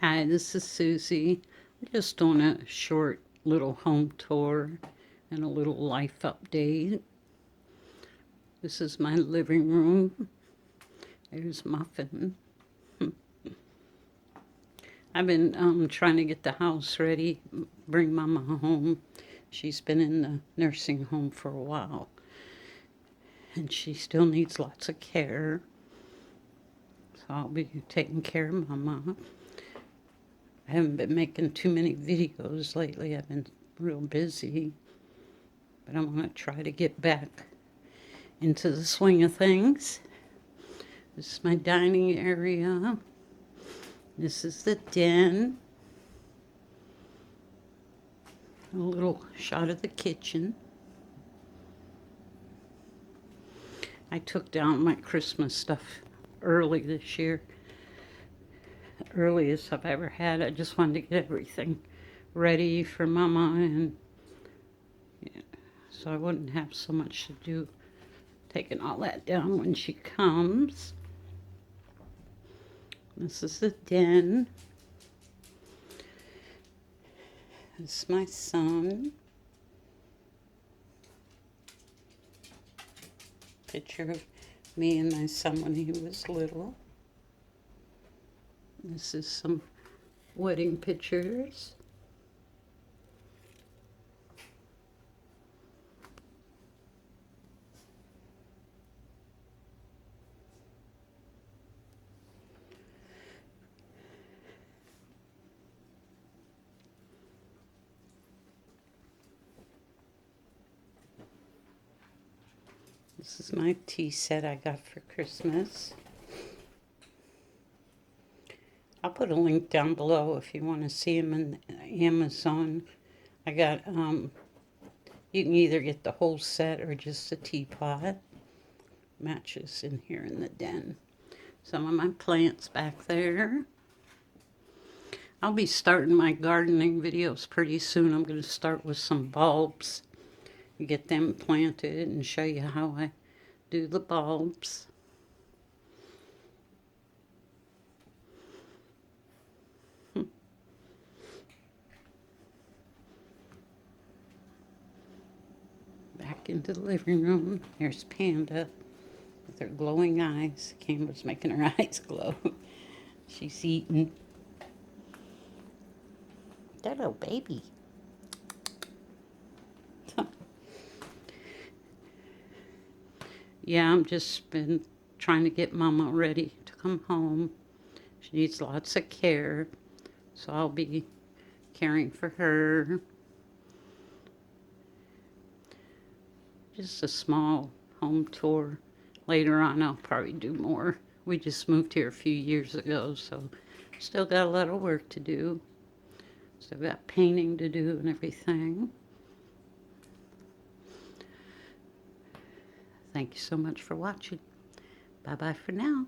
Hi, this is Susie. I'm just doing a short little home tour and a little life update. This is my living room. There's Muffin. I've been trying to get the house ready, bring Mama home. She's been in the nursing home for a while, and she still needs lots of care. So I'll be taking care of Mama. I haven't been making too many videos lately. I've been real busy, but I'm going to try to get back into the swing of things. This is my dining area. This is the den. A little shot of the kitchen. I took down my Christmas stuff early this year. Earliest I've ever had. I just wanted to get everything ready for Mama, and so I wouldn't have so much to do taking all that down when she comes. This is the den. This is my son. Picture of me and my son when he was little. This is some wedding pictures. This is my tea set I got for Christmas. I'll put a link down below if you want to see them in Amazon. I got, you can either get the whole set or just a teapot. Matches in here in the den. Some of my plants back there. I'll be starting my gardening videos pretty soon. I'm going to start with some bulbs. Get them planted and show you how I do the bulbs. Back into the living room. There's Panda with her glowing eyes. Camera's making her eyes glow. She's eating. That little baby. Yeah, I'm just been trying to get Mama ready to come home. She needs lots of care, so I'll be caring for her. Just a small home tour. Later on, I'll probably do more. We just moved here a few years ago, so still got a lot of work to do. Still got painting to do and everything. Thank you so much for watching. Bye-bye for now.